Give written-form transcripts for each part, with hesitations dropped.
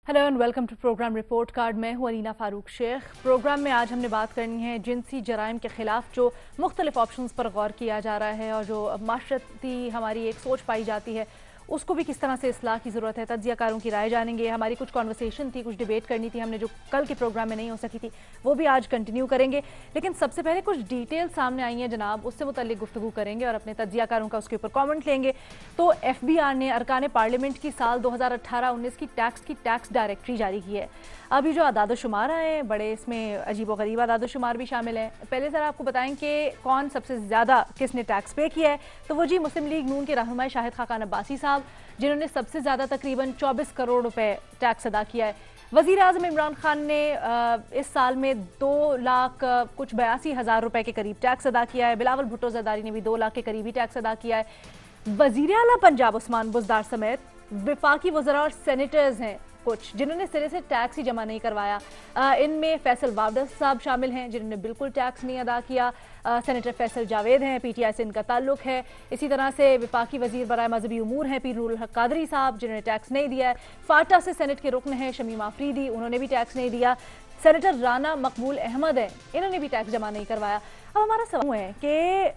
Hello and welcome to program report card. मैं हूं अनीना Farooq Sheikh. Programme में आज हमने बात करनी है जिनसी जराइम के खिलाफ जो मुख्तलिफ ऑप्शंस पर गौर किया जा रहा है और जो माशरती हमारी एक सोच पाई जाती है उसको भी किस तरह से इस्लाह की ज़रूरत है। तज्ज़ियाकारों की राय जानेंगे। हमारी कुछ कॉन्वर्सेशन थी, कुछ डिबेट करनी थी हमने जो कल के प्रोग्राम में नहीं हो सकी थी, वो भी आज कंटिन्यू करेंगे। लेकिन सबसे पहले कुछ डिटेल सामने आई हैं जनाब, उससे मुतल्लिक गुफ्तगू करेंगे और अपने तज्ज़ियाकारों का उसके ऊपर कॉमेंट लेंगे। तो FBR ने अरकान पार्लियामेंट की साल 2018-19 की टैक्स डायरेक्टरी जारी की है। अभी जो आदादोशुमार आए हैं बड़े इसमें अजीब व गरीब आदादोशुमार भी शामिल हैं। पहले सर आपको बताएं कि कौन सबसे ज़्यादा किसने टैक्स पे किया है। तो वो जी मुस्लिम लीग नून के रहनुमा शाहिद खाकान अब्बासी साहब, जिन्होंने सबसे ज़्यादा तकरीबन 24 करोड़ रुपए टैक्स अदा किया है। वज़ीर आज़म इमरान खान ने इस साल में 2 लाख कुछ 82,000 रुपए के करीब टैक्स अदा किया है। बिलावल भुट्टो ज़रदारी ने भी 2 लाख के करीब ही टैक्स अदा किया है। वज़ीर आला पंजाब उस्मान बुज़दार समेत वफाकी वज़रा और सेनेटर्स हैं कुछ जिन्होंने सिरे से टैक्स ही जमा नहीं करवाया। इनमें फैसल वावडा साहब शामिल हैं जिन्होंने बिल्कुल टैक्स नहीं अदा किया। सेनेटर फैसल जावेद हैं, PTI से इनका ताल्लुक है। इसी तरह से वफाकी वजीर बराए मजहबी उमूर हैं पीर नूरुल हक कादरी साहब, जिन्होंने टैक्स नहीं दिया है। फाटा से सेनेट के रुकन हैं शमीम आफरीदी, उन्होंने भी टैक्स नहीं दिया। सेनेटर राना मकबूल अहमद हैं, इन्होंने भी टैक्स जमा नहीं करवाया। अब हमारा सवाल है कि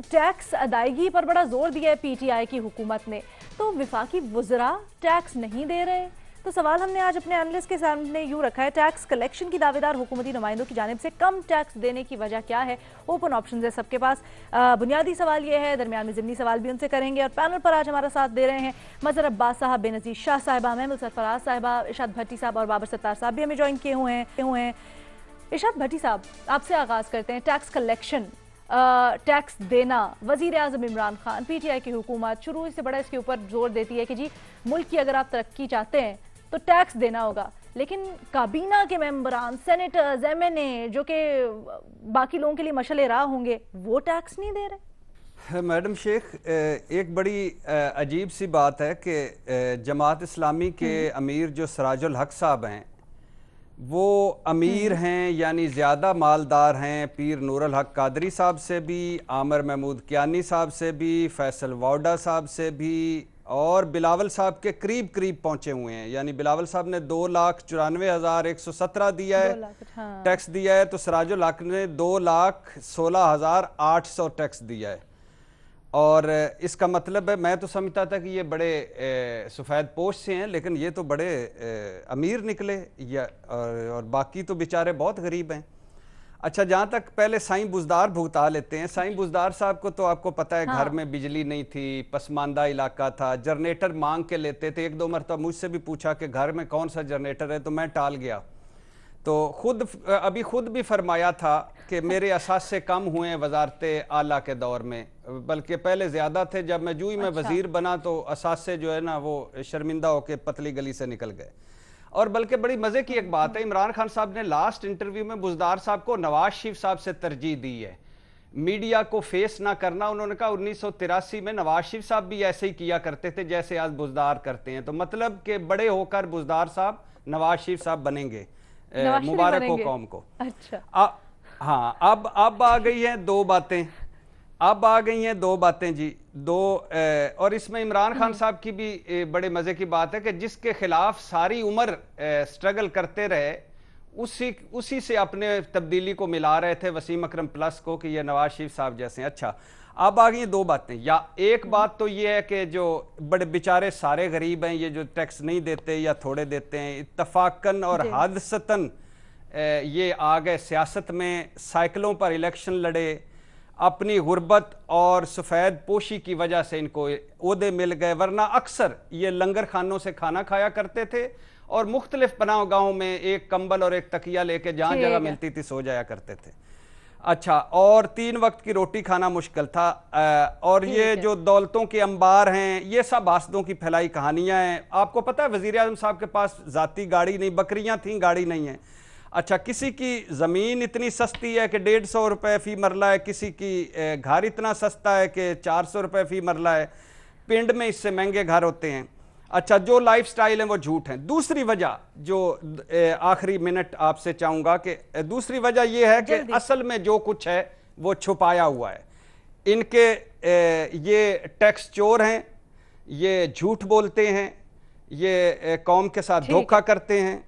टैक्स अदायगी पर बड़ा जोर दिया है PTI की हुकूमत ने, तो वफाकी वज़रा टैक्स नहीं दे रहे। तो सवाल हमने आज अपने एनालिस्ट के सामने यूँ रखा है, टैक्स कलेक्शन की दावेदार हुकूमती नुमाइंदों की जानिब से कम टैक्स देने की वजह क्या है। ओपन ऑप्शन है सबके पास। बुनियादी सवाल ये है, दरमियान में ज़िमनी सवाल भी उनसे करेंगे। और पैनल पर आज हमारा साथ दे रहे हैं मज़हर अब्बास साहब, बेनज़ीर शाह साहिबा, महमूद सरफराज साहिबा, इरशाद भट्टी साहब और बाबर सत्तार साहब भी हमें ज्वाइन किए हुए हैं। इरशाद भट्टी साहब, आपसे आगाज़ करते हैं। टैक्स कलेक्शन, टैक्स देना, वज़ीर आज़म इमरान खान, PTI की हुकूमत शुरू से बड़ा इसके ऊपर जोर देती है कि जी मुल्क की अगर आप तरक्की चाहते हैं तो टैक्स देना होगा। लेकिन काबीना के मेंबरान, सेनेटर्स, MNA जो कि बाकी लोगों के लिए मशले राह होंगे, वो टैक्स नहीं दे रहे। मैडम शेख, एक बड़ी अजीब सी बात है कि जमात इस्लामी के अमीर जो सिराजुल हक साहब हैं, वो अमीर हैं यानी ज़्यादा मालदार हैं पीर नूरुल हक कादरी साहब से भी, आमिर महमूद कियानी साहब से भी, फैसल वावडा साहब से भी और बिलावल साहब के करीब करीब पहुंचे हुए हैं। यानी बिलावल साहब ने 2,94,117 दिया है, हाँ। टैक्स दिया है, तो सिराजुल हक ने 2,16,800 टैक्स दिया है। और इसका मतलब है, मैं तो समझता था कि ये बड़े सफ़ेद पोश से हैं, लेकिन ये तो बड़े अमीर निकले और बाकी तो बेचारे बहुत गरीब हैं। अच्छा, जहाँ तक पहले साईं बुज़दार भुगता लेते हैं। साईं बुज़दार साहब को तो आपको पता है, हाँ। घर में बिजली नहीं थी, पसमानदा इलाका था, जनरेटर मांग के लेते थे। 1-2 मरतबा मुझसे भी पूछा कि घर में कौन सा जनरेटर है, तो मैं टाल गया। तो अभी खुद भी फरमाया था कि मेरे असासे कम हुए हैं वजारत आला के दौर में, बल्कि पहले ज़्यादा थे। जब मैं जूही में वज़ीर बना तो असासे जो है ना वो शर्मिंदा होकर पतली गली से निकल गए। और बल्कि बड़ी मज़े की एक बात है, इमरान खान साहब ने लास्ट इंटरव्यू में बुज़दार साहब को नवाज शरीफ साहब से तरजीह दी है, मीडिया को फेस ना करना। उन्होंने कहा 1983 में नवाज शरीफ साहब भी ऐसे ही किया करते थे जैसे आज बुज़दार करते हैं। तो मतलब कि बड़े होकर बुज़दार साहब नवाज शरीफ साहब बनेंगे, मुबारक हो कौम को। अच्छा, हाँ, अब आ गई हैं दो बातें, जी, और इसमें इमरान खान साहब की भी बड़े मज़े की बात है कि जिसके खिलाफ सारी उम्र स्ट्रगल करते रहे, उसी से अपने तब्दीली को मिला रहे थे, वसीम अकरम प्लस को, कि ये नवाज शरीफ साहब जैसे हैं। अच्छा, अब आ गई हैं 2 बातें। या एक बात तो ये है कि जो बड़े बेचारे सारे गरीब हैं, ये जो टैक्स नहीं देते या थोड़े देते हैं, इत्तफाकन और हादसतन ये आ गए सियासत में, साइकिलों पर इलेक्शन लड़े, अपनी गुर्बत और सफ़ेद पोशी की वजह से इनको ओहदे मिल गए, वरना अक्सर ये लंगर खानों से खाना खाया करते थे और मुख्तलिफ पनाह गाहों में एक कंबल और एक तकिया लेके जहाँ जगह मिलती थी सो जाया करते थे। अच्छा, और 3 वक्त की रोटी खाना मुश्किल था। और ये जो दौलतों के अंबार हैं, ये सब हासदों की फैलाई कहानियाँ हैं। आपको पता है वज़ीर आज़म साहब के पास ज़ाती गाड़ी नहीं, बकरियाँ थीं, गाड़ी नहीं है। अच्छा, किसी की ज़मीन इतनी सस्ती है कि 150 रुपये फ़ी मरला है, किसी की घर इतना सस्ता है कि 400 रुपये फ़ी मरला है। पिंड में इससे महंगे घर होते हैं। अच्छा, जो लाइफ स्टाइल है वो झूठ है। दूसरी वजह जो आखिरी मिनट आपसे चाहूँगा कि दूसरी वजह ये है कि असल में जो कुछ है वो छुपाया हुआ है। इनके ये टैक्स चोर हैं, ये झूठ बोलते हैं, یہ قوم کے ساتھ دھوکہ کرتے ہیں.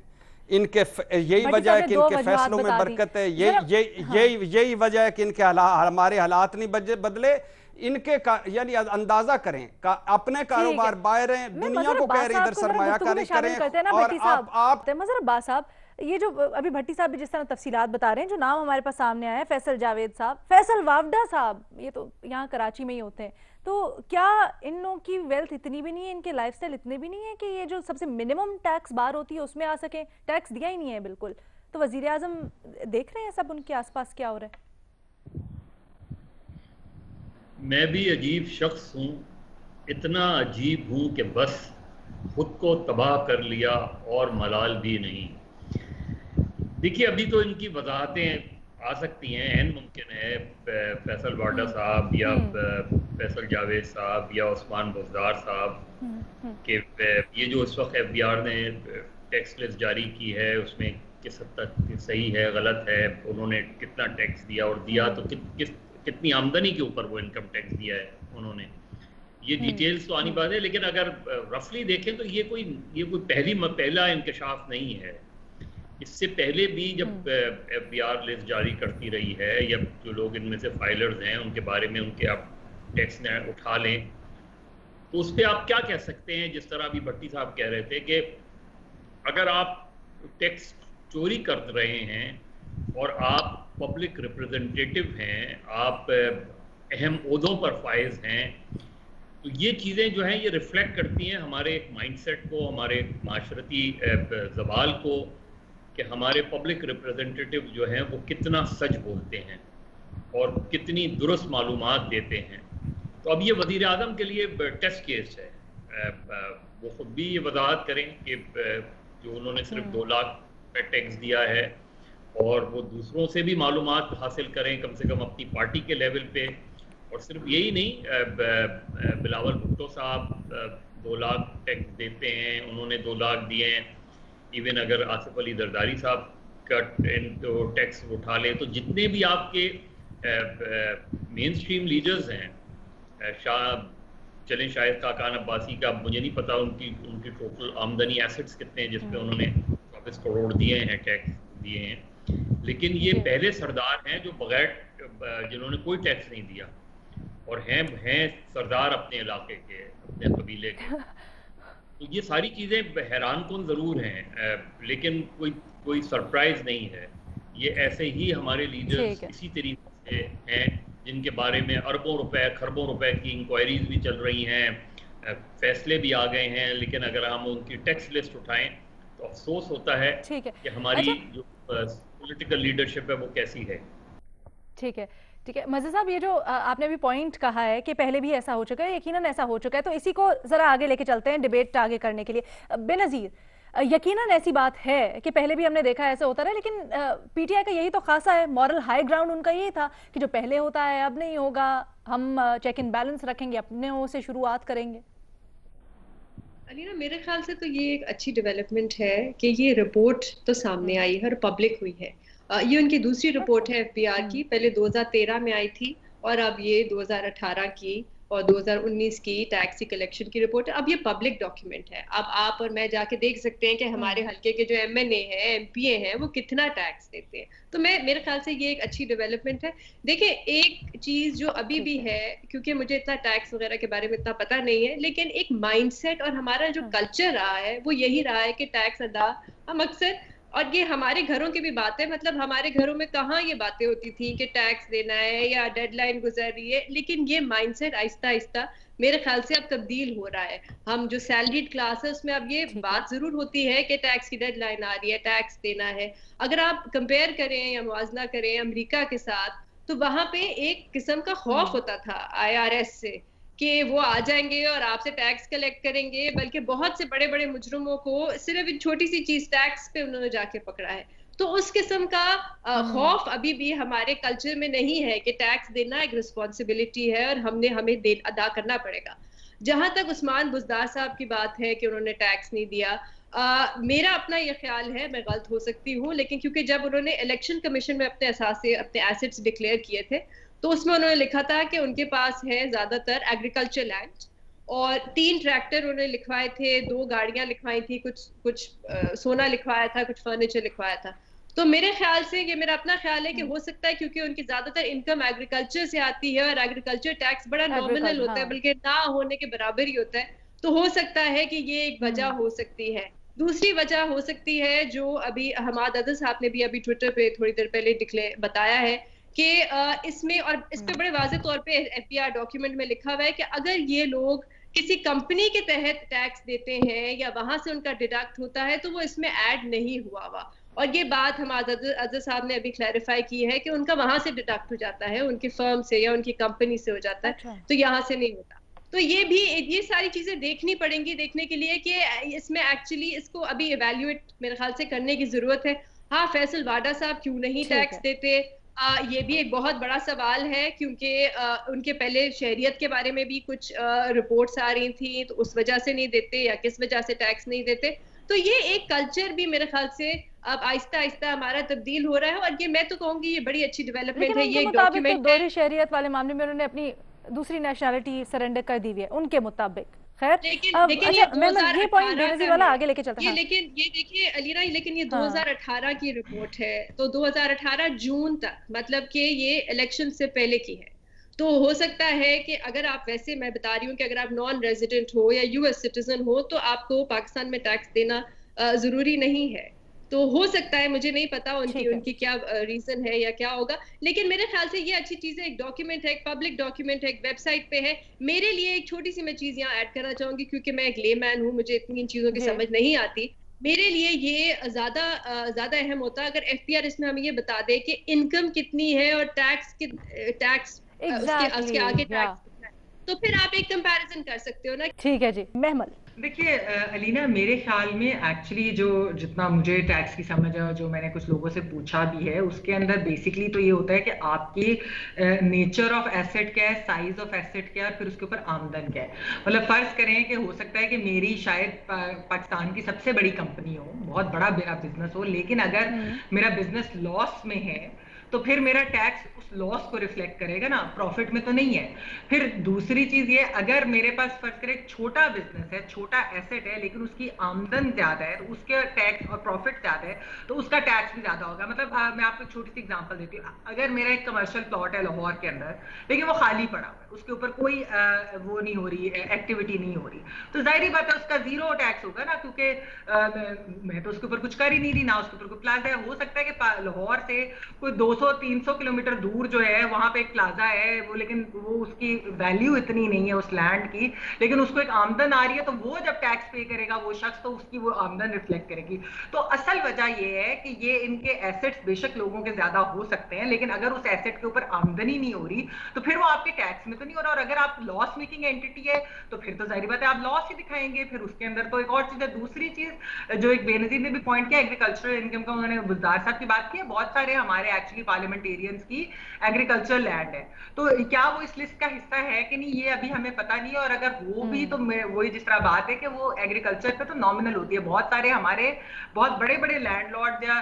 ان کے یہی وجہ ہے کہ ان کے فیصلوں میں برکت ہے, یہی وجہ ہے کہ ان کے ہمارے حالات نہیں بدلے. ان کے یعنی اندازہ کریں اپنے کاروبار باہر ہیں, دنیا کو کہہ رہے ہیں ادھر سرمایہ کاری کریں. اور آپ مظہر عباس صاحب, یہ جو ابھی بھٹی صاحب بھی جس طرح تفصیلات بتا رہے ہیں, جو نام ہمارے پاس سامنے آیا ہے فیصل جاوید صاحب, فیصل وافدہ صاحب, یہ تو یہاں کراچی میں ہی ہوتے ہیں, تو کیا ان لوگوں کی ویلتھ اتنی بھی نہیں ہے, ان کے لائف سٹائل اتنے بھی نہیں ہے کہ یہ جو سب سے منیمم ٹیکس بار ہوتی ہے اس میں آ سکیں؟ ٹیکس دیا ہی نہیں ہے بالکل. تو وزیر اعظم دیکھ رہے ہیں سب ان کے آس پاس کیا ہو رہا ہے؟ میں بھی عجیب شخص ہوں, اتنا عجیب ہوں کہ بس خود کو تباہ کر لیا اور ملال بھی نہیں. دیکھیے ابھی تو ان کی وضاحتیں آ سکتی ہیں, این ممکن ہے فیصل وافدہ صاحب یا فیصل جاوید صاحب یا عثمان بزدار صاحب کہ یہ جو اس وقت ایف بی آر نے ٹیکس لسٹ جاری کی ہے اس میں کس حد تک صحیح ہے غلط ہے, انہوں نے کتنا ٹیکس دیا اور دیا تو کتنی آمدنی کے اوپر وہ انکم ٹیکس دیا ہے انہوں نے, یہ ڈیٹیلز تو آنی بات ہے. لیکن اگر رفلی دیکھیں تو یہ کوئی پہلا انکشاف نہیں ہے. اس سے پہلے بھی جب ایف بی آر لسٹ جاری کرتی رہی ہے یا جو لوگ ان میں سے فائلرز ہیں ان کے بارے میں ان کے آپ ٹیکس اٹھا لیں تو اس پہ آپ کیا کہہ سکتے ہیں. جس طرح ابھی بھٹی صاحب کہہ رہے تھے کہ اگر آپ ٹیکس چوری کر رہے ہیں اور آپ پبلک ریپرزنٹیٹیو ہیں, آپ اہم عہدوں پر فائز ہیں, تو یہ چیزیں جو ہیں یہ ریفلیکٹ کرتی ہیں ہمارے ایک مائنڈ سیٹ کو, ہمارے ایک معاشرتی زوال کو, کہ ہمارے پبلک ریپرزنٹیٹیو جو ہیں وہ کتنا سچ بولتے ہیں اور کتنی درست معلومات دیتے ہیں. تو اب یہ وزیر اعظم کے لیے ٹیسٹ کیس ہے, وہ خود بھی یہ وضاحت کریں کہ جو انہوں نے صرف 2 لاکھ پہ ٹیکس دیا ہے اور وہ دوسروں سے بھی معلومات حاصل کریں کم سے کم اپنی پارٹی کے لیول پہ. اور صرف یہی نہیں, بلاول بھٹو صاحب 2 لاکھ ٹیکس دیتے ہیں, انہوں نے 2 لاکھ دیے ہیں. ایون اگر آصف علی زرداری صاحب کا ٹیکس اٹھا لیں تو جتنے بھی آپ کے مین سٹریم لیڈرز ہیں, چلیں شاہد خاقان عباسی کا مجھے نہیں پتا ان کی ٹوٹل آمدنی ایسٹس کتنے ہیں جس پہ انہوں نے 24 کروڑ دیے ہیں ٹیکس دیے ہیں, لیکن یہ پہلے سردار ہیں جو بغیر جنہوں نے کوئی ٹیکس نہیں دیا اور ہیں سردار اپنے علاقے کے, اپنے قبیلے کے. تو یہ ساری چیزیں حیران کن ضرور ہیں لیکن کوئی سرپرائز نہیں ہے. یہ ایسے ہی ہمارے لیڈرز اسی طریقے سے ہیں جن کے بارے میں اربوں روپے خربوں روپے کی انکوائریز بھی چل رہی ہیں, فیصلے بھی آ گئے ہیں, لیکن اگر ہم ان کی ٹیکس لسٹ اٹھائیں تو افسوس ہوتا ہے کہ ہماری جو پولیٹیکل لیڈرشپ ہے وہ کیسی ہے. ٹھیک ہے مظہر صاحب, یہ جو آپ نے ابھی پوائنٹ کہا ہے کہ پہلے بھی ایسا ہو چکا ہے, یقیناً ایسا ہو چکا ہے, تو اسی کو ذرا آگے لے کے چلتے ہیں ڈیبیٹ آگے کرنے کے لیے. بے نظیر, یقیناً ایسی بات ہے کہ پہلے بھی ہم نے دیکھا ایسا ہوتا رہا, لیکن پی ٹی آئی کا یہی تو خاصا ہے, مورل ہائی گراؤنڈ ان کا یہی تھا کہ جو پہلے ہوتا ہے اب نہیں ہوگا, ہم چیک ان بیلنس رکھیں گے, اپنے سے شروعات کریں گے. علینا, میرے خیال سے تو یہ ایک اچھی ڈیولپمنٹ ہے کہ یہ رپورٹ تو سامنے آئی ہے اور پبلک ہوئی ہے. یہ ان کی دوسری رپورٹ ہے ایف بی آر کی, پہلے 2013 میں آئی تھی اور اب یہ 2018 کی اور 2019 کی ٹیکس کلیکشن کی رپورٹ ہے. اب یہ پبلک ڈاکیومنٹ ہے, اب آپ اور میں جا کے دیکھ سکتے ہیں کہ ہمارے حلقے کے جو ایم این اے ہیں, ایم پی اے ہیں, وہ کتنا ٹیکس دیتے ہیں. تو میرے خیال سے یہ ایک اچھی ڈیولپمنٹ ہے. دیکھیں ایک چیز جو ابھی بھی ہے, کیونکہ مجھے اتنا ٹیکس وغیرہ کے بارے میں اتنا پتہ نہیں ہے, لیکن ایک مائنڈ سیٹ اور ہمارا جو کلچر رہا ہے وہ یہی رہا ہے کہ ٹیکس ادا ہم اکثر, اور یہ ہمارے گھروں کی بھی بات ہے, مطلب ہمارے گھروں میں کہاں یہ باتیں ہوتی تھیں کہ ٹیکس دینا ہے یا ڈیڈ لائن گزر رہی ہے, لیکن یہ مائنڈ سیٹ آہستہ آہستہ میرے خیال سے اب تبدیل ہو رہا ہے. ہم جو سیلریڈ کلاس ہے اس میں اب یہ بات ضرور ہوتی ہے کہ ٹیکس کی ڈیڈ لائن آ رہی ہے, ٹیکس دینا ہے. اگر آپ کمپیئر کریں یا موازنہ کریں امریکہ کے ساتھ, تو وہاں پہ ایک قسم کا خوف ہوتا تھا آئی آر ایس سے کہ وہ آ جائیں گے اور آپ سے ٹیکس کلیکٹ کریں گے, بلکہ بہت سے بڑے بڑے مجرموں کو صرف ایک چھوٹی سی چیز ٹیکس پہ انہوں نے جا کے پکڑا ہے. تو اس قسم کا خوف ابھی بھی ہمارے کلچر میں نہیں ہے کہ ٹیکس دینا ایک رسپانسبلٹی ہے اور ہمیں ادا کرنا پڑے گا. جہاں تک عثمان بزدار صاحب کی بات ہے کہ انہوں نے ٹیکس نہیں دیا, میرا اپنا یہ خیال ہے, میں غلط ہو سکتی ہوں, لیکن کیونکہ جب انہوں نے الیکشن کمیشن میں اپنے اثاثے اپنے ایسٹس ڈکلیئر کیے تھے تو اس میں انہوں نے لکھا تھا کہ ان کے پاس ہے زیادہ تر ایگریکلچر لینڈ اور 3 ٹریکٹر انہوں نے لکھوائے تھے, 2 گاڑیاں لکھوائی تھی, کچھ سونا لکھوایا تھا, کچھ فرنیچر لکھوایا تھا. تو میرے خیال سے, یہ میرا اپنا خیال ہے کہ ہو سکتا ہے کیونکہ ان کی زیادہ تر انکم ایگریکلچر سے آتی ہے اور ایگریکلچر ٹیکس بڑا نامنل ہوتا ہے, بلکہ نہ ہونے کے برابر ہی ہوتا ہے, تو ہو سکتا ہے کہ یہ ایک وجہ ہو سکتی ہے. دوسری وجہ ہو سکتی ہے جو ابھی حماد عدل صاحب نے بھی ابھی ٹویٹر پہ تھوڑی دیر پہلے بتایا ہے کہ اس میں, اور اس پہ بڑے واضح طور پہ ایف بی آر ڈاکیومنٹ میں لکھا ہوا ہے کہ اگر یہ لوگ کسی کمپنی کے تحت ٹیکس دیتے ہیں یا وہاں سے ان کا ڈیڈکٹ ہوتا ہے تو وہ اس میں ایڈ نہیں ہوا ہوا. اور یہ بات حماد عدل صاحب نے ابھی کلیریفائی کی ہے کہ ان کا وہاں سے ڈیڈکٹ ہو جاتا ہے, ان کی فرم سے یا ان کی کمپنی سے ہو جاتا ہے, تو یہاں سے نہیں ہوتا. تو یہ ساری چیزیں دیکھنی پڑیں گی دیکھنے کے لیے کہ اس میں ایکچولی اس کو ابھی ایویلیویٹ میرے خیال سے کرنے کی ضرورت ہے. ہاں, فیصل واڈا صاحب کیوں نہیں ٹیکس دیتے, یہ بھی ایک بہت بڑا سوال ہے, کیونکہ ان کے پہلے شہریت کے بارے میں بھی کچھ رپورٹس آ رہی تھیں, تو اس وجہ سے نہیں دیتے یا کس وجہ سے ٹیکس نہیں دیتے. تو یہ ایک کلچر بھی میرے خیال سے اب آہستہ آہستہ ہمارا تبدیل ہو رہا ہے, اور یہ میں تو کہوں گی یہ بڑی اچھی ڈیولپمنٹ ہے. یہ ایک ڈاکیومنٹ ہے. دوہری شہریت والے معاملے میں انہوں نے اپنی دوسری نیشنلٹی سرنڈر کر دی ہوئی ہے ان کے مطابق. خیر, لیکن یہ پوائنٹ بے نظیر والا آگے لے کے چلتا ہے. لیکن یہ دیکھیے علیرا, لیکن یہ 2018 کی رپورٹ ہے, تو 2018 جون تک, مطلب کہ یہ الیکشن سے پہلے کی ہے. تو ہو سکتا ہے کہ اگر آپ, ویسے میں بتا رہی ہوں کہ اگر آپ نان ریزیڈنٹ ہو یا یو ایس سٹیزن ہو تو آپ کو پاکستان میں ٹیکس دینا ضروری نہیں ہے. تو ہو سکتا ہے, مجھے نہیں پتا ان کی کیا ریزن ہے یا کیا ہوگا, لیکن میرے خیال سے یہ اچھی چیز ہے. ایک ڈاکیومنٹ ہے, ایک پبلک ڈاکیومنٹ ہے, ایک ویب سائٹ پہ ہے. میرے لیے ایک چھوٹی سی میں چیز یہاں ایڈ کرنا چاہوں گی, کیونکہ میں ایک لے مین ہوں, مجھے اتنی ان چیزوں کی سمجھ نہیں آتی. میرے لیے یہ زیادہ اہم ہوتا ہے اگر ایف پی آر اس میں ہمیں یہ بتا دے کہ انکم کتنی ہے اور ٹیکس اس کے آگے ٹیکس کتنا ہے, تو پھر آپ ایک کمپیریزن کر سکتے ہو نا. ٹھیک ہے جی. محمل, دیکھیے علینا, میرے خیال میں ایکچولی جتنا مجھے ٹیکس کی سمجھ ہے, جو میں نے کچھ لوگوں سے پوچھا بھی ہے, اس کے اندر بیسکلی تو یہ ہوتا ہے کہ آپ کی نیچر آف ایسٹ کیا ہے, سائز آف ایسٹ کیا ہے, اور پھر اس کے اوپر آمدن کیا ہے. مطلب فرض کریں کہ ہو سکتا ہے کہ میری شاید پاکستان کی سب سے بڑی کمپنی ہو, بہت بڑا میرا بزنس ہو, لیکن اگر میرا بزنس لاس میں ہے تو پھر میرا ٹیکس اس لاس کو ریفلیکٹ کرے گا نا, پروفٹ میں تو نہیں ہے. پھر دوسری چیز یہ, اگر میرے پاس فرض کرے چھوٹا بزنس ہے, چھوٹا ایسٹ ہے, لیکن اس کی آمدن زیادہ ہے, تو اس کے ٹیکس اور پروفٹ زیادہ ہے, تو اس کا ٹیکس بھی زیادہ ہوگا. مطلب میں آپ کو ایک چھوٹی سی ایگزامپل دیتی ہوں. اگر میرا ایک کمرشل پلاٹ ہے لاہور کے اندر, لیکن وہ خالی پڑا ہوا ہے, اس کے اوپر کوئی وہ نہیں ہو رہی, ایکٹیویٹی نہیں ہو رہی, تو ظاہری بات ہے اس کا زیرو ٹیکس ہوگا نا, کیونکہ میں تو اس کے اوپر کچھ کر ہی نہیں رہی, نہ اس کے اوپر کوئی پلازا ہے. ہو سکتا ہے کہ لاہور سے کوئی 200-300 کلومیٹر دور جو ہے وہاں پہ ایک پلازا ہے, وہ لیکن وہ اس کی ویلیو اتنی نہیں ہے اس لینڈ کی, لیکن اس کو ایک آمدن آ رہی ہے, تو وہ جب ٹیکس پے کرے گا وہ شخص, تو اس کی وہ آمدن ریفلیکٹ کرے گی. تو اصل وجہ یہ ہے کہ یہ ان کے ایسٹس بے شک لوگوں کے زیادہ ہو سکتے ہیں, لیکن اگر اس ایسٹ کے اوپر آمدنی نہیں ہو رہی تو پھر وہ آپ کے ٹیکس میں تو نہیں ہو رہا. اور اگر آپ لاس میکنگ اینٹی ہے تو پھر تو ظاہری بات ہے آپ لاس ہی دکھائیں گے. پھر اس کے اندر تو ایک اور چیز ہے. دوسری چیز جو ایک بے نظیر نے بھی پوائنٹ کیا, ایگریکلچرل انکم کا, انہوں نے بزدار صاحب کی بات کی ہے. بہت سارے ہمارے ایکچولی پارلیمنٹیرینز کی ایگریکلچر لینڈ ہے, تو کیا وہ اس لسٹ کا حصہ ہے کہ نہیں, یہ ابھی ہمیں پتہ نہیں ہے. اور اگر وہ بھی تو وہی جس طرح بات ہے کہ وہ ایگریکلچر پہ تو نامنل ہوتی ہے. بہت سارے ہمارے بہت بڑے بڑے لینڈ لارڈ یا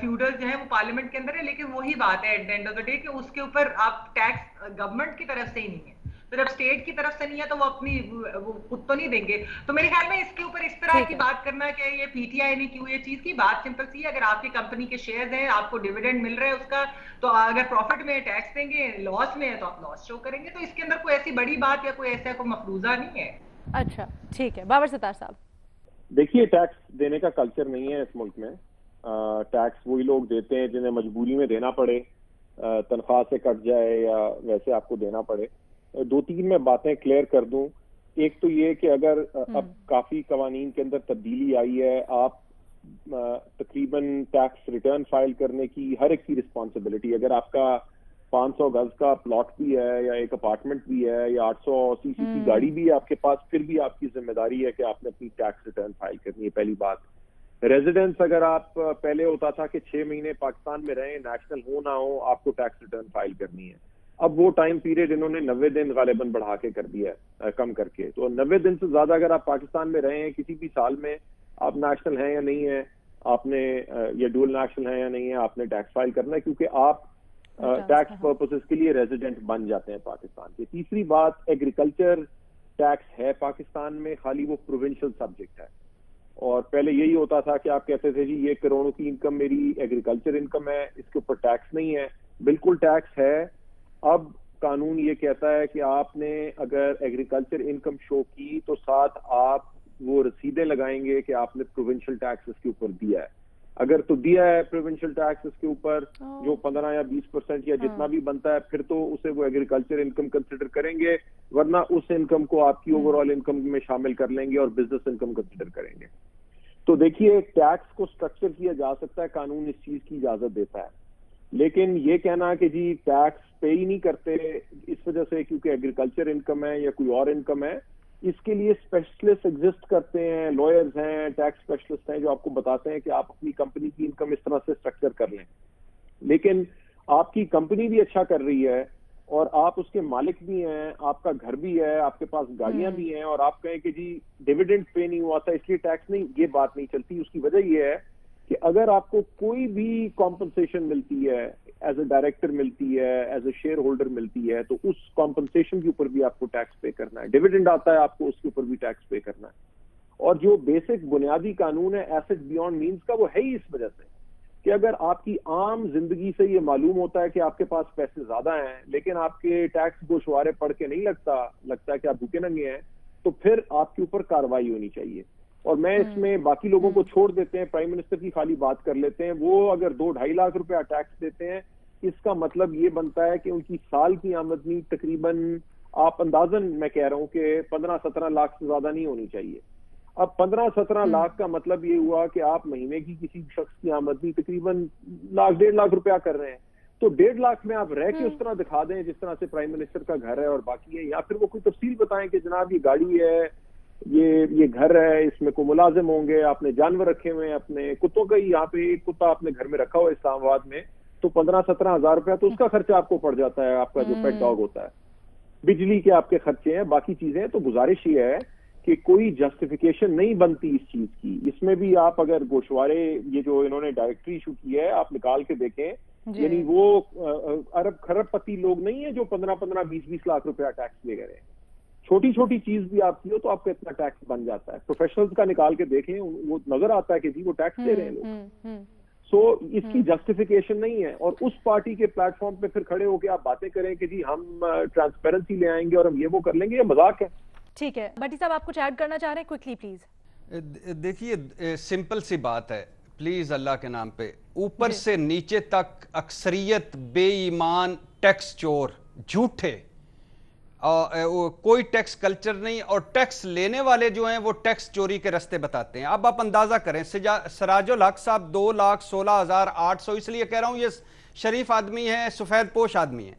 فیوڈل جو ہیں وہ پارلیمنٹ کے اندر ہے, لیکن وہی بات ہے at the end of the day کہ اس کے اوپر آپ ٹیکس گورنمنٹ کی طرف سے ہی نہیں ہے. تو جب اسٹیٹ کی طرف سے نہیں ہے تو وہ اپنی وہ خود تو نہیں دیں گے. تو میرے خیال میں اس کے اوپر اس طرح کی بات کرنا کہ یہ پی ٹی آئی نے کیوں, یہ چیز کی بات سمپل سی ہے. اگر آپ کی کمپنی کے شیئرز ہیں, آپ کو ڈیویڈنڈ مل رہا ہے اس کا, تو اگر پروفٹ میں ٹیکس دیں گے, لاس میں ہے تو آپ لاس شو کریں گے. تو اس کے اندر کوئی ایسی بڑی بات یا کوئی ایسا کوئی مفروضہ نہیں ہے. اچھا ٹھیک ہے. بابر ستار صاحب, دیکھیے ٹیکس دینے کا کلچر نہیں ہے اس ملک میں. ٹیکس وہی لوگ دیتے ہیں جنہیں مجبوری میں دینا پڑے, تنخواہ سے کٹ جائے یا ویسے آپ کو دینا پڑے. 2-3 میں باتیں کلیئر کر دوں. ایک تو یہ کہ اگر اب کافی قوانین کے اندر تبدیلی آئی ہے, آپ تقریباً ٹیکس ریٹرن فائل کرنے کی ہر ایک کی رسپانسبلٹی, اگر آپ کا 500 گز کا پلاٹ بھی ہے یا ایک اپارٹمنٹ بھی ہے یا 800 سی سی کی گاڑی بھی ہے آپ کے پاس, پھر بھی آپ کی ذمہ داری ہے کہ آپ نے اپنی ٹیکس ریٹرن فائل کرنی ہے. پہلی بات. ریزیڈنس اگر آپ پہلے ہوتا تھا کہ 6 مہینے پاکستان میں رہیں, نیشنل ہو نہ ہو, آپ کو ٹیکس ریٹرن فائل کرنی ہے. اب وہ ٹائم پیریڈ انہوں نے 90 دن غالباً بڑھا کے کر دیا ہے, کم کر کے. تو 90 دن سے زیادہ اگر آپ پاکستان میں رہے ہیں کسی بھی سال میں, آپ نیشنل ہیں یا نہیں ہیں, آپ نے یا ڈول نیشنل ہیں یا نہیں ہے, آپ نے ٹیکس فائل کرنا ہے, کیونکہ آپ ٹیکس پرپسز کے لیے ریزیڈنٹ بن جاتے ہیں پاکستان کے. تیسری بات, ایگریکلچر टैक्स है पाकिस्तान में, खाली वो प्रोविंशियल सब्जेक्ट है। और पहले यही होता था कि आप कहते थे जी ये करोड़ों की इनकम मेरी एग्रीकल्चर इनकम है, इसके ऊपर टैक्स नहीं है। बिल्कुल टैक्स है। अब कानून ये कहता है कि आपने अगर एग्रीकल्चर इनकम शो की तो साथ आप वो रसीदें लगाएंगे कि आपने प्रोविंशियल टैक्स इसके ऊपर दिया है। अगर तो दिया है प्रोविंशियल टैक्स इसके ऊपर जो 15 या 20% या जितना भी बनता है, फिर तो उसे वो एग्रीकल्चर इनकम कंसिडर करेंगे, वरना उस इनकम को आपकी ओवरऑल इनकम में शामिल कर लेंगे और बिजनेस इनकम कंसिडर करेंगे। तो देखिए, टैक्स को स्ट्रक्चर किया जा सकता है, कानून इस चीज की इजाजत देता है, लेकिन ये कहना कि जी टैक्स पे ही नहीं करते इस वजह से क्योंकि एग्रीकल्चर इनकम है या कोई और इनकम है, इसके लिए स्पेशलिस्ट एग्जिस्ट करते हैं, लॉयर्स हैं, टैक्स स्पेशलिस्ट हैं जो आपको बताते हैं कि आप अपनी कंपनी की इनकम इस तरह से स्ट्रक्चर कर लें। लेकिन आपकी कंपनी भी अच्छा कर रही है और आप उसके मालिक भी हैं, आपका घर भी है, आपके पास गाड़ियां भी हैं, और आप कहें कि जी डिविडेंड पे नहीं हुआ था इसलिए टैक्स नहीं, ये बात नहीं चलती। उसकी वजह ये है कि अगर आपको कोई भी कॉम्पनसेशन मिलती है, एज ए डायरेक्टर मिलती है, एज ए शेयर होल्डर मिलती है, तो उस कॉम्पनसेशन के ऊपर भी आपको टैक्स पे करना है। डिविडेंड आता है आपको, उसके ऊपर भी टैक्स पे करना है। और जो बेसिक बुनियादी कानून है एसेट बियॉन्ड मीन्स का, वो है ही इस वजह से कि अगर आपकी आम जिंदगी से ये मालूम होता है कि आपके पास पैसे ज्यादा हैं, लेकिन आपके टैक्स गोशवारे पढ़ के नहीं लगता है कि आप भूखे नंगे हैं, तो फिर आपके ऊपर कार्रवाई होनी चाहिए। और मैं इसमें बाकी लोगों को छोड़ देते हैं, प्राइम मिनिस्टर की खाली बात कर लेते हैं। वो अगर 2-2.5 लाख रुपया टैक्स देते हैं, इसका मतलब ये बनता है कि उनकी साल की आमदनी तकरीबन, आप अंदाजन मैं कह रहा हूं कि 15-17 लाख से ज्यादा नहीं होनी चाहिए। अब 15-17 लाख का मतलब ये हुआ कि आप महीने की किसी शख्स की आमदनी तकरीबन 1.5 लाख रुपया कर रहे हैं, तो 1.5 लाख में आप रह के उस तरह दिखा दें जिस तरह से प्राइम मिनिस्टर का घर है और बाकी है, या फिर वो कोई तफसील बताएं कि जनाब ये गाड़ी है, ये घर है, इसमें को मुलाजिम होंगे, आपने जानवर रखे हुए हैं, अपने कुत्तों का ही, यहाँ पे एक कुत्ता आपने घर में रखा हुआ है इस्लामाबाद में, तो 15-17 हजार रुपया तो उसका खर्चा आपको पड़ जाता है, आपका जो पेट डॉग होता है। बिजली के आपके खर्चे हैं, बाकी चीजें। तो गुजारिश ये है कि कोई जस्टिफिकेशन नहीं बनती इस चीज की। इसमें भी आप अगर गोशवारे, ये जो इन्होंने डायरेक्टरी इशू की है, आप निकाल के देखें, यानी वो अरब खरबपति लोग नहीं है जो 15-15, 20-20 लाख रुपया टैक्स ले गए। छोटी छोटी चीज भी आप की हो तो आपका इतना टैक्स बन जाता है। प्रोफेशनल्स का निकाल के देखें, वो नजर आता है कि जी वो टैक्स दे रहे हैं लोग। सो इसकी जस्टिफिकेशन नहीं है। और उस पार्टी के प्लेटफॉर्म पे फिर खड़े होकर आप बातें करें कि जी हम ट्रांसपेरेंसी ले आएंगे और हम ये वो कर लेंगे, ये मजाक है। ठीक है, भट्टी साहब आप कुछ ऐड करना चाह रहे हैं क्विकली प्लीज? देखिए, सिंपल सी बात है, प्लीज अल्लाह के नाम पे, ऊपर से नीचे तक अक्सरियत बेईमान, टैक्स चोर, झूठे, कोई टैक्स कल्चर नहीं, और टैक्स लेने वाले जो हैं वो टैक्स चोरी के रास्ते बताते हैं। अब आप अंदाजा करें, सराजुल हक साहब 2,16,800, इसलिए कह रहा हूं ये शरीफ आदमी है, सफेद पोश आदमी है,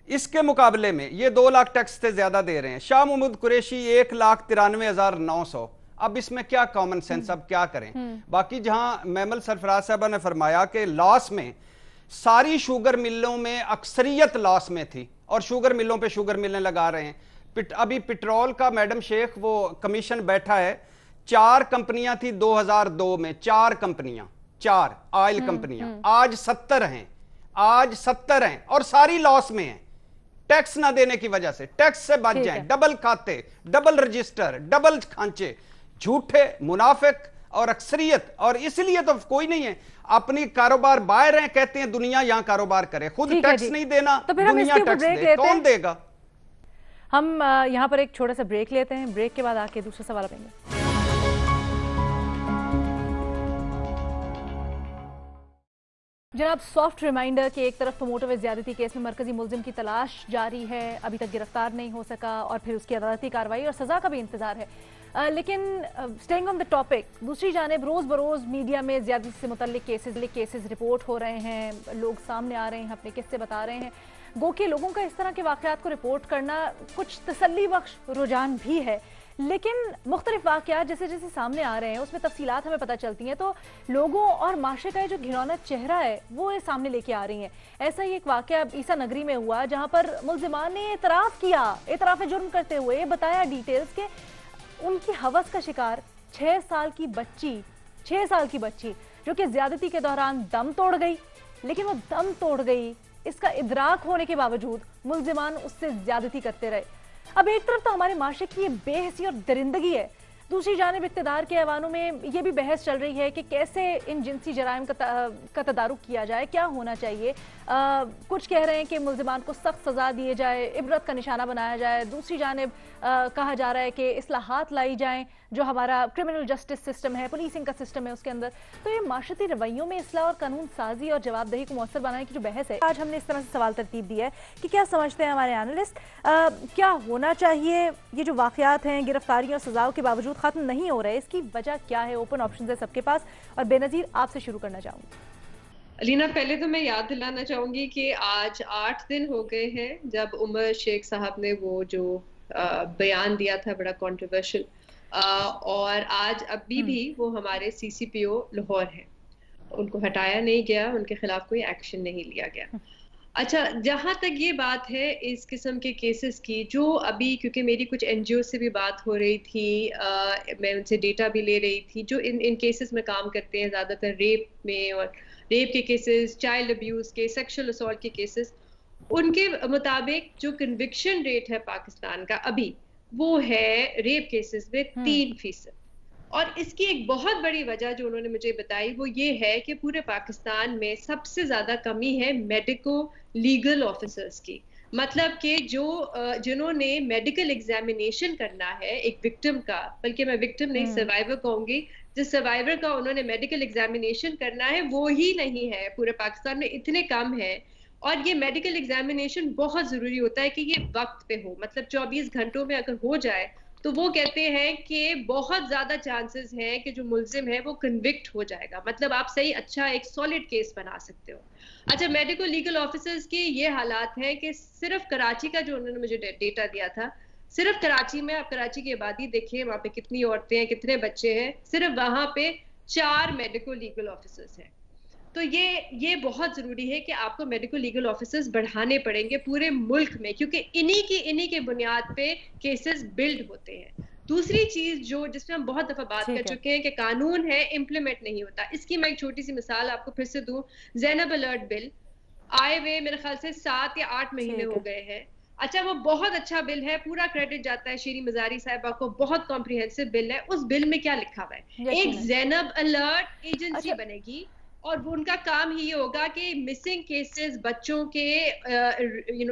इसके मुकाबले में ये 2 लाख टैक्स से ज्यादा दे रहे हैं। शाह महमूद कुरैशी 1,93,900। अब इसमें क्या कॉमन सेंस, अब क्या करें? बाकी जहां मैमल सरफराज साहब ने फरमाया कि लॉस में, सारी शुगर मिलों में अक्सरियत लॉस में थी और शुगर मिलों पे शुगर मिलें लगा रहे हैं। अभी पेट्रोल का मैडम शेख वो कमीशन बैठा है, 4 कंपनियां थी 2002 में, 4 कंपनियां, 4 ऑयल कंपनियां, आज 70 हैं, आज 70 हैं और सारी लॉस में हैं, टैक्स ना देने की वजह से। टैक्स से बच जाएं, डबल खाते, डबल रजिस्टर, डबल खांचे, झूठे, मुनाफिक और अक्सरियत। और इसलिए तो कोई नहीं है, अपनी कारोबार बाहर हैं, कहते हैं दुनिया यहां कारोबार करे, खुद टैक्स नहीं देना, तो फिर दुनिया टैक्स दे, कौन देगा? हम यहां पर एक छोटा सा ब्रेक लेते हैं, ब्रेक के बाद आके दूसरा सवाल करेंगे। जनाब, सॉफ्ट रिमाइंडर कि एक तरफ तो मोटरवे ज्यादती केस में मरकजी मुलजिम की तलाश जारी है, अभी तक गिरफ्तार नहीं हो सका, और फिर उसकी अदालती कार्रवाई और सजा का भी इंतजार है। लेकिन स्टेइंग ऑन द टॉपिक, दूसरी जानिब रोज बरोज मीडिया में ज्यादती से मुतल्लिक केसेस रिपोर्ट हो रहे हैं, लोग सामने आ रहे हैं, अपने किस्से बता रहे हैं। गो के लोगों का इस तरह के वाकयात को रिपोर्ट करना कुछ तसल्ली बख्श रुझान भी है, लेकिन मुख्तलिफ वाकयात जैसे जैसे सामने आ रहे हैं उसमें तफसीलात हमें पता चलती हैं, तो लोगों और माशरे का जो घिनौना चेहरा है वो ये सामने लेके आ रही हैं। ऐसा ही एक वाकया ईसा नगरी में हुआ जहां पर मुल्जिमान ने एतराफ़ किया, एतराफ़ जुर्म करते हुए ये बताया डिटेल्स के उनकी हवस का शिकार 6 साल की बच्ची जो कि ज्यादती के दौरान दम तोड़ गई, लेकिन वो दम तोड़ गई, इसका इदराक होने के बावजूद मुल्जिमान उससे ज्यादती करते रहे। अब एक तरफ तो हमारे माशरे की ये बेहसी और दरिंदगी है, दूसरी जानिब इक़्तिदार के ऐवानों में ये भी बहस चल रही है कि कैसे इन जिनसी जराइम का तदारुक किया जाए, क्या होना चाहिए। कुछ कह रहे हैं कि मुल्ज़िमान को सख्त सज़ा दिए जाए, इबरत का निशाना बनाया जाए। दूसरी जानिब कहा जा रहा है कि इस्लाहात लाई जाएं, जो हमारा क्रिमिनल जस्टिस सिस्टम है, पुलिसिंग का सिस्टम है, उसके अंदर। तो ये माशरती रवैयों में इस्लाह और कानून साजी और जवाबदेही को मौसर बनाने की जो बहस है, आज हमने इस तरह से सवाल तरतीब दिया है कि क्या समझते हैं हमारे एनालिस्ट, क्या होना चाहिए। ये जो वाक़यात हैं, गिरफ्तारियों और सज़ाओं के बावजूद ख़त्म नहीं हो रहे, इसकी वजह क्या है? ओपन ऑप्शन है सबके पास। और बेनज़ीर, आपसे शुरू करना चाहूँगी। अलीना, पहले तो मैं याद दिलाना चाहूंगी कि आज 8 दिन हो गए हैं जब उमर शेख साहब ने वो जो बयान दिया था, बड़ा कंट्रोवर्शियल, और आज अभी भी वो हमारे CCPO लाहौर है, उनको हटाया नहीं गया, उनके खिलाफ कोई एक्शन नहीं लिया गया। अच्छा, जहाँ तक ये बात है इस किस्म के केसेस की, जो अभी क्योंकि मेरी कुछ NGO से भी बात हो रही थी, मैं उनसे डेटा भी ले रही थी, जो इन केसेस में काम करते हैं, ज़्यादातर रेप में और रेप के केसेस, चाइल्ड अब्यूज़ के, सेक्सुअल असॉल्ट के केसेस, उनके मुताबिक जो कन्विक्शन रेट है पाकिस्तान का अभी, वो है रेप केसेस में 3%। और इसकी एक बहुत बड़ी वजह जो उन्होंने मुझे बताई वो ये है कि पूरे पाकिस्तान में सबसे ज़्यादा कमी है मेडिको लीगल ऑफिसर्स की। मतलब कि जो जिन्होंने मेडिकल एग्जामिनेशन करना है एक विक्टिम का, बल्कि मैं विक्टिम नहीं सर्वाइवर कहूंगी, जिस सर्वाइवर का उन्होंने मेडिकल एग्जामिनेशन करना है वो ही नहीं है पूरे पाकिस्तान में, इतने कम है। और ये मेडिकल एग्जामिनेशन बहुत ज़रूरी होता है कि ये वक्त पे हो, मतलब 24 घंटों में अगर हो जाए तो वो कहते हैं कि बहुत ज़्यादा चांसेस हैं कि जो मुल्जिम है वो कन्विक्ट हो जाएगा, मतलब आप सही अच्छा एक सॉलिड केस बना सकते हो। अच्छा, मेडिको लीगल ऑफिसर्स के ये हालात हैं कि सिर्फ कराची का जो उन्होंने मुझे डेटा दिया था, सिर्फ कराची में, आप कराची की आबादी देखिए, वहाँ पे कितनी औरतें हैं, कितने बच्चे हैं, सिर्फ वहाँ पे 4 मेडिको लीगल ऑफिसर्स हैं। तो ये बहुत जरूरी है कि आपको मेडिकल लीगल ऑफिसर्स बढ़ाने पड़ेंगे पूरे मुल्क में, क्योंकि इन्हीं के बुनियाद पे केसेस बिल्ड होते हैं। दूसरी चीज जो जिसमें हम बहुत दफा बात कर चुके हैं कि कानून है, इम्प्लीमेंट नहीं होता। इसकी मैं एक छोटी सी मिसाल आपको फिर से दूं, ज़ैनब अलर्ट बिल आए हुए मेरे ख्याल से 7 या 8 महीने हो गए हैं। अच्छा, वो बहुत अच्छा बिल है, पूरा क्रेडिट जाता है शीरी मजारी साहिबा को, बहुत कॉम्प्रिहेंसिव बिल है। उस बिल में क्या लिखा हुआ है, एक ज़ैनब अलर्ट एजेंसी बनेगी और वो उनका काम ही ये होगा कि मिसिंग केसेस, बच्चों के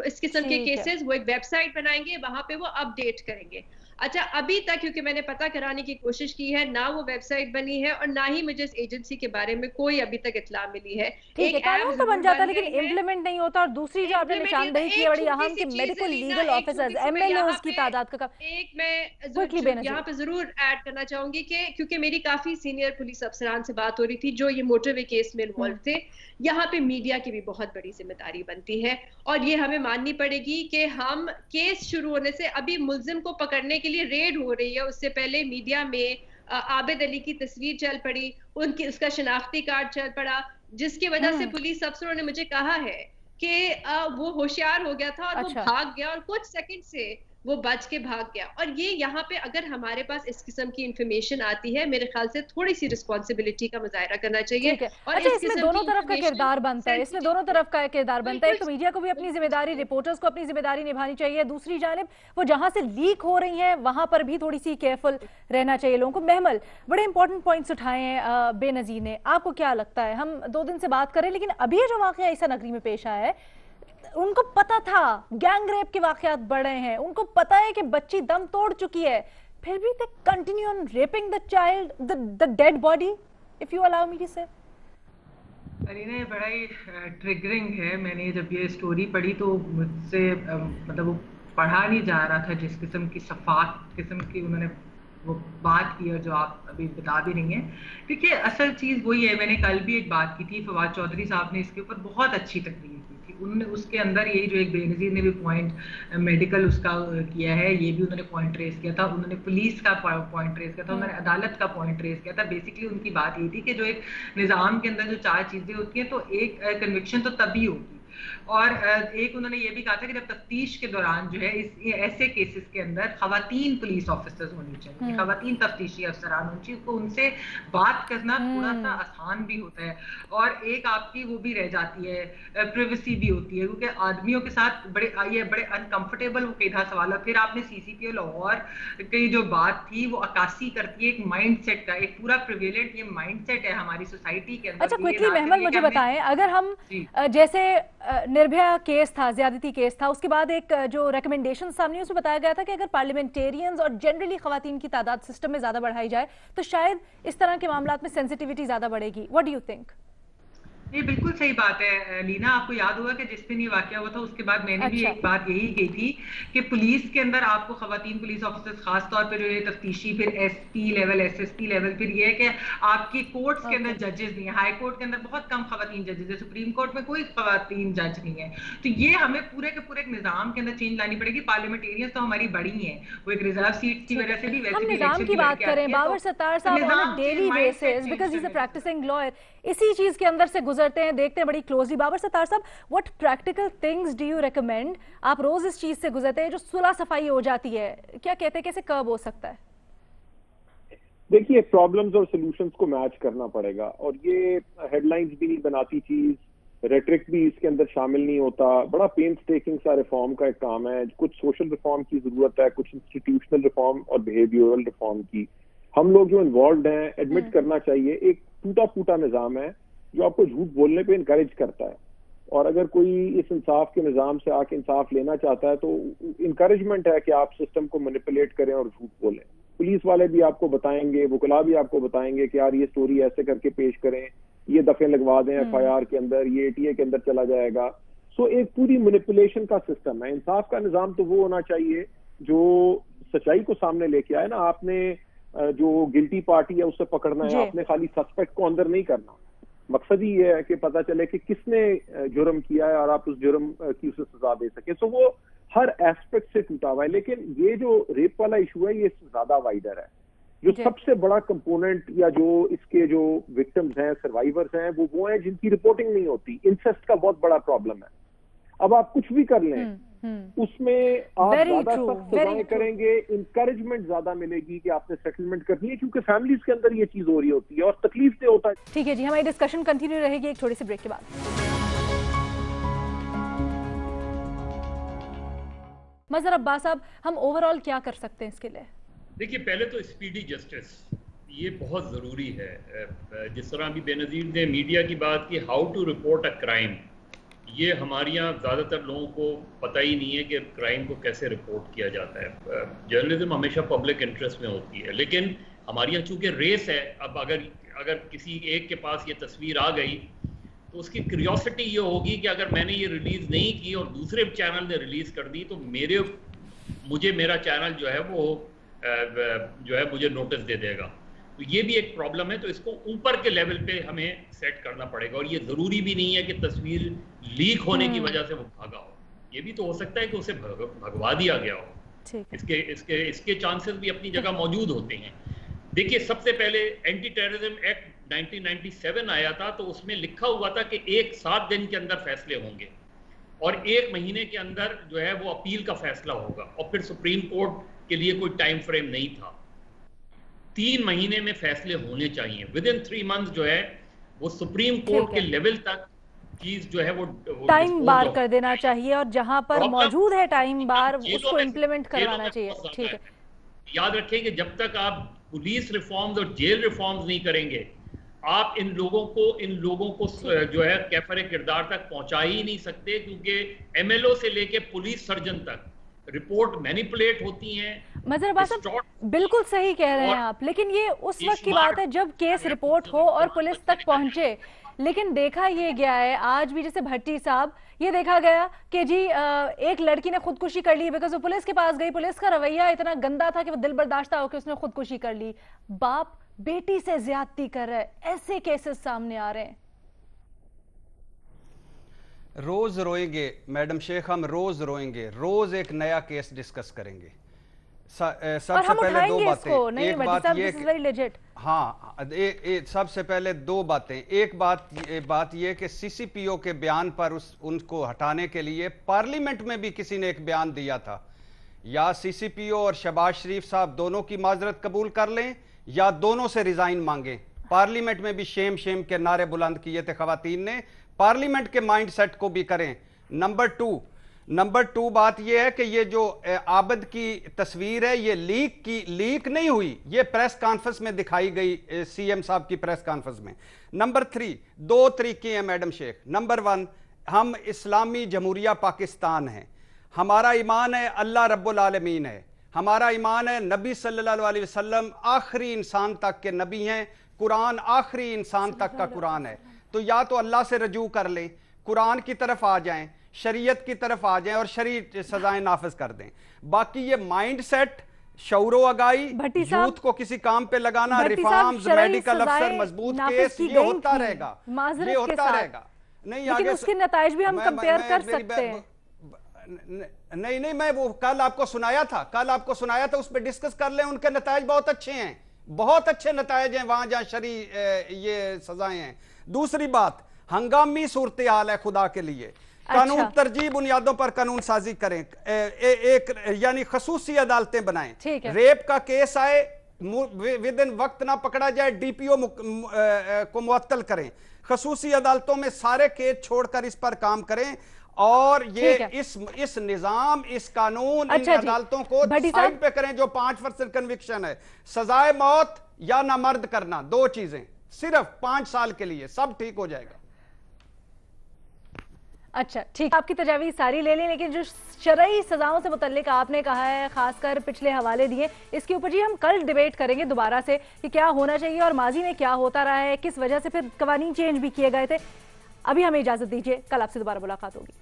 इस किस्म के केसेस, वो एक वेबसाइट बनाएंगे, वहां पे वो अपडेट करेंगे। अच्छा, अभी तक क्योंकि मैंने पता कराने की कोशिश की है, ना वो वेबसाइट बनी है और ना ही मुझे इस एजेंसी के बारे में कोई अभी तक इत्तला मिली है। एक कानून तो बन जाता है लेकिन इम्प्लीमेंट नहीं होता। और दूसरी जो आपने निशानदेही की है बड़ी अहम कि मेडिकल लीगल ऑफिसर्स, MLOs की तादाद का एक मैं यहाँ पे जरूर ऐड करना चाहूंगी कि क्योंकि मेरी काफी सीनियर पुलिस अफसरान से बात हो रही थी जो ये मोटरवे केस में इन्वॉल्व थे, यहाँ पे मीडिया की भी बहुत बड़ी जिम्मेदारी बनती है और ये हमें माननी पड़ेगी कि हम केस शुरू होने से, अभी मुल्जिम को पकड़ने के लिए रेड हो रही है, उससे पहले मीडिया में आबिद अली की तस्वीर चल पड़ी, उसका शनाख्ती कार्ड चल पड़ा, जिसकी वजह से पुलिस अफसरों ने मुझे कहा है कि वो होशियार हो गया था और वो भाग गया और कुछ सेकंड से वो बच के भाग गया। और ये यहाँ पे अगर हमारे पास इस किस्म की इंफॉर्मेशन आती है, मेरे ख्याल से थोड़ी सी रिस्पॉन्सिबिलिटी का मुजाहरा करना चाहिए। और अच्छा, इसमें दोनों तरफ का किरदार बनता है, इसमें दोनों तरफ का किरदार बनता है। तो मीडिया को भी अपनी जिम्मेदारी, रिपोर्टर्स को अपनी जिम्मेदारी निभानी चाहिए, दूसरी जानिब वो जहां से लीक हो रही हैं वहां पर भी थोड़ी सी केयरफुल रहना चाहिए लोगों को। महमल, बड़े इंपॉर्टेंट पॉइंट्स उठाए हैं बेनज़ीर ने, आपको क्या लगता है? हम 2 दिन से बात करें लेकिन अभी जो वाकया ईसा नगरी में पेश आया है, उनको पता था गैंग रेप के वाकयात बढ़ रहे हैं, उनको पता है कि बच्ची दम तोड़ चुकी है, फिर भी they continue on raping the child, the dead body, if you allow me to say. Alina, ये बड़ा ही ट्रिगरिंग है। मैंने जब ये स्टोरी पढ़ी तो मुझसे मतलब वो पढ़ा नहीं जा रहा था, जिस किस्म की सफात किस्म की उन्होंने वो बात की और जो आप अभी बता भी रही हैं। देखिए, असल चीज़ वही है, मैंने कल भी एक बात की थी, फवाद चौधरी साहब ने इसके ऊपर बहुत अच्छी तकरीर की थी। उन्होंने उसके अंदर यही जो एक बेनज़ीर ने भी पॉइंट मेडिकल उसका किया है, ये भी उन्होंने पॉइंट रेस किया था, उन्होंने पुलिस का पॉइंट रेस किया था, उन्होंने अदालत का पॉइंट रेस किया था। बेसिकली उनकी बात ये थी कि जो एक निज़ाम के अंदर जो 4 चीज़ें होती हैं, तो एक कन्विक्शन तो तभी होगी اور ایک انہوں نے یہ بھی کہا تھا کہ جب تفتیش کے دوران جو ہے ایسے کیسز کے اندر خواتین پولیس آفیسرز ہونی چاہیے, خواتین تفتیشی افسران ہونی چاہیے, تو ان سے بات کرنا تھوڑا سا آسان بھی ہوتا ہے. اور ایک آپ کی وہ بھی رہ جاتی ہے, پریویسی بھی ہوتی ہے, کیونکہ آدمیوں کے ساتھ بڑے انکمفرٹیبل وہ کئی دفعہ سوال ہے. پھر آپ نے CCPO لاہور کی جو بات تھی وہ عکاسی کرتی ہے ایک مائنڈ سیٹ کا, ایک پورا پریویلنٹ یہ مائنڈ سیٹ ہے ہماری سوسائٹی کے اندر. اچھا کوئکلی مہمل مجھے بتائیں, اگر ہم جیسے نربھیا کیس تھا, زیادتی کیس تھا, اس کے بعد ایک جو ریکمنڈیشن سامنے اس میں بتایا گیا تھا کہ اگر پارلیمنٹیرینز اور جنرلی خواتین کی تعداد سسٹم میں زیادہ بڑھائی جائے تو شاید اس طرح کے معاملات میں سینسٹیوٹی زیادہ بڑھے گی. What do you think? یہ بالکل صحیح بات ہے لینا. آپ کو یاد ہوگا کہ جس دن یہ واقعہ ہوا تھا اس کے بعد میں نے بھی ایک بات یہی کہی تھی کہ پولیس کے اندر آپ کو خواتین پولیس آفیسرز خاص طور پہ جو یہ تفتیشی, پھر SP لیول, SSP لیول, پھر یہ کہ آپ کی کورٹس کے اندر ججز نہیں ہیں. ہائی کورٹ کے اندر بہت کم خواتین ججز ہیں, سپریم کورٹ میں کوئی خواتین جج نہیں ہے. تو یہ ہمیں پورے کے پورے ایک نظام کے اندر چینج لانی پڑے گی. پارلیمنٹیرینز تو ہماری بڑی ہیں, وہ ایک ریزرو سیٹ کی وجہ سے بھی ویسے بھی نظام کی بات کریں, باور ستار صاحب on a daily basis because he is a practicing lawyer اسی چیز کے اندر سے گزرتے ہیں, دیکھتے ہیں بڑی کلوزلی. باور ستار صاحب, what practical things do you recommend? آپ روز اس چیز سے گزرتے ہیں جو صلح صفائی ہو جاتی ہے, کیا کہتے ہیں کیسے کرب ہو سکتا ہے؟ دیکھیے پرابلمز اور سولوشنز کو میچ کرنا پڑے گا, اور یہ ہیڈ لائنز بھی نہیں بناتی چیز, ریٹرک بھی اس کے اندر شامل نہیں ہوتا. بڑا پینس ٹیکنگ سا ریفارم کا ایک کام ہے. کچھ سوشل ریفارم کی ضرورت ہے, کچھ انسٹیٹیوشنل ریفارم اور بیہیویئرل ریفارم کی. ہم لوگ جو انوالوڈ ہیں ایڈمٹ کرنا چاہیے ایک ٹوٹا پھوٹا نظام ہے جو آپ کو جھوٹ بولنے پہ انکریج کرتا ہے, اور اگر کوئی اس انصاف کے نظام سے آ کے انصاف لینا چاہتا ہے تو انکریجمنٹ ہے کہ آپ سسٹم کو مینیپولیٹ کریں اور جھوٹ بولیں. پولیس والے بھی آپ کو بتائیں گے, وکلاء بھی آپ کو بتائیں گے کہ یار یہ سٹوری ایسے کر کے پیش کریں, یہ دفعے لگوا دیں FIR کے اندر, یہ ATA کے اندر چلا جائے گا. سو ایک پوری مینیپولیشن کا سسٹم ہے. انصاف کا نظام تو وہ ہونا چاہیے جو سچائی کو سامنے لے کے آئے نا. آپ نے جو گلٹی پارٹی ہے اسے پکڑنا ہے, آپ نے خالی سسپیکٹ کو اندر نہیں کرنا. مقصد ہی یہ ہے کہ پتہ چلے کہ کس نے جرم کیا ہے اور آپ اس جرم کی اسے سزا دے سکیں. سو وہ ہر ایسپیکٹ سے ٹوٹا ہوا ہے, لیکن یہ جو ریپ والا ایشو ہے یہ زیادہ وائڈر ہے. جو سب سے بڑا کمپوننٹ یا جو اس کے جو وکٹمز ہیں, سروائیورز ہیں, وہ ہیں جن کی رپورٹنگ نہیں ہوتی. انسیسٹ کا بہت بڑا پرابلم ہے. اب آپ کچھ بھی کر لیں اس میں آپ زیادہ سخت سزائیں کریں گے, انکریجمنٹ زیادہ ملے گی کہ آپ نے سیٹلمنٹ کرنی ہے, کیونکہ فیملیز کے اندر یہ چیز ہو رہی ہوتی ہے اور تکلیف دہ ہوتا ہے. ٹھیک ہے جی, ہماری ڈسکشن کنٹینیو رہے گی ایک تھوڑی سی بریک کے بعد. مظہر عباس صاحب, ہم اوور آل کیا کر سکتے ہیں اس کے لیے؟ دیکھیے پہلے تو اسپیڈی جسٹس یہ بہت ضروری ہے. جس طرح ابھی بے نظیر نے میڈیا کی بات کی, how to report a crime, یہ ہمارے یہاں زیادہ تر لوگوں کو پتہ ہی نہیں ہے کہ کرائم کو کیسے رپورٹ کیا جاتا ہے. جرنلزم ہمیشہ پبلک انٹرسٹ میں ہوتی ہے, لیکن ہمارے یہاں چونکہ ریس ہے, اب اگر کسی ایک کے پاس یہ تصویر آ گئی تو اس کی کیوریوسٹی یہ ہوگی کہ اگر میں نے یہ ریلیز نہیں کی اور دوسرے چینل نے ریلیز کر دی تو مجھے میرا چینل جو ہے وہ مجھے نوٹس دے دے گا. تو یہ بھی ایک پرابلم ہے. تو اس کو اوپر کے لیول پہ ہمیں سیٹ کرنا پڑے گا, اور یہ ضروری بھی نہیں ہے کہ تصویر لیک ہونے کی وجہ سے وہ بھاگا ہو. یہ بھی تو ہو سکتا ہے کہ اسے بھگوا دیا گیا ہو. اس کے چانسز بھی اپنی جگہ موجود ہوتے ہیں. دیکھیے سب سے پہلے اینٹی ٹیررزم ایکٹ 1997 آیا تھا, تو اس میں لکھا ہوا تھا کہ 7 دن کے اندر فیصلے ہوں گے اور 1 مہینے کے اندر جو ہے وہ اپیل کا فیصلہ ہوگا, اور پھر سپریم کورٹ کے لیے کوئی ٹائم فریم نہیں تھا. 3 مہینے میں فیصلے ہونے چاہیے. ودن 3 منتھ جو ہے وہ سپریم کورٹ کے لیول تک چیز جو ہے وہ ٹائم بار کر دینا چاہیے, اور جہاں پر موجود ہے ٹائم بار اس کو امپلیمنٹ کروانا چاہیے. ٹھیک ہے, یاد رکھیں کہ جب تک آپ پولیس ریفارمز اور جیل ریفارمز نہیں کریں گے, آپ ان لوگوں کو جو ہے کیفر کردار تک پہنچا ہی نہیں سکتے, کیونکہ MLO سے لے کے پولیس سرجن تک رپورٹ مینیپولیٹ ہوتی ہیں. مظہر عباس صاحب بالکل صحیح کہہ رہے ہیں آپ, لیکن یہ اس وقت کی بات ہے جب کیس رپورٹ ہو اور پولیس تک پہنچے. لیکن دیکھا یہ گیا ہے آج بھی, جیسے بھٹی صاحب, یہ دیکھا گیا کہ جی ایک لڑکی نے خودکشی کر لی بیکاز وہ پولیس کے پاس گئی, پولیس کا رویہ اتنا گندا تھا کہ وہ دل برداشتہ ہو کے اس نے خودکشی کر لی. باپ بیٹی سے زیادتی کر رہا ہے, ایسے کیسز سامنے آ رہے ہیں. روز روئیں گے میڈم شیخ, ہم روز روئیں گے, روز ایک نیا کیس ڈسکس کریں گے. सबसे पहले दो बातें, एक बात ये हाँ, सबसे पहले दो बातें। एक बात ये कि सीसीपीओ के बयान पर उनको हटाने के लिए पार्लियामेंट में भी किसी ने एक बयान दिया था, या सीसीपीओ और शहबाज शरीफ साहब दोनों की माजरत कबूल कर लें या दोनों से रिजाइन मांगें। पार्लियामेंट में भी शेम शेम के नारे बुलंद किए थे खवातीन ने, पार्लियामेंट के माइंड सेट को भी करें। नंबर टू बात यह है कि ये जो आबद की तस्वीर है ये लीक नहीं हुई, ये प्रेस कॉन्फ्रेंस में दिखाई गई, सीएम साहब की प्रेस कॉन्फ्रेंस में। नंबर 3, दो तरीके हैं मैडम शेख। नंबर 1, हम इस्लामी जमहूरिया पाकिस्तान हैं, हमारा ईमान है अल्लाह रब्बुल आलमीन है, हमारा ईमान है नबी सल्लल्लाहु अलैहि वसल्लम आखिरी इंसान तक के नबी हैं, कुरान आखिरी इंसान तक का कुरान है। तो या तो अल्लाह से रजू कर लें, कुरान की तरफ आ जाएं, शरीयत की तरफ आ जाएं और शरीय सजाएं नाफिज कर दें। बाकी ये माइंड सेट, शौरो अगाई, यूथ को किसी काम पे लगाना, रिफॉर्म्स, मेडिकल अफसर, मजबूत केस, ये होता रहेगा, ये होता रहेगा। नहीं आगे उसके नताइज भी हम कंपेयर कर सकते हैं। नहीं, मैं वो कल आपको सुनाया था, उस पर डिस्कस कर लें। उनके नताइज बहुत अच्छे हैं, बहुत अच्छे नताइज हैं वहां जहां शरी ये सजाएं हैं। दूसरी बात, हंगामी सूरत हाल है, खुदा के लिए कानून तरजीह बुनियादों पर कानून साजी करें, एक यानी खसूसी अदालतें बनाएं। रेप का केस आए विद इन वक्त ना पकड़ा जाए, डीपीओ को मुअत्तल करें, खसूसी अदालतों में सारे केस छोड़कर इस पर काम करें, और ये इस निजाम, इस कानून, इन अदालतों को साइड पे करें जो 5% कन्विक्शन है। सजाए मौत या नामर्द करना, दो चीजें सिर्फ 5 साल के लिए, सब ठीक हो जाएगा। अच्छा ठीक, आपकी तजावीज़ सारी ले लें, लेकिन जो शरई सजाओं से मुतल्लिक आपने कहा है, खासकर पिछले हवाले दिए, इसके ऊपर जी हम कल डिबेट करेंगे दोबारा से कि क्या होना चाहिए और माजी में क्या होता रहा है, किस वजह से फिर कवानीन चेंज भी किए गए थे। अभी हमें इजाजत दीजिए, कल आपसे दोबारा मुलाकात होगी।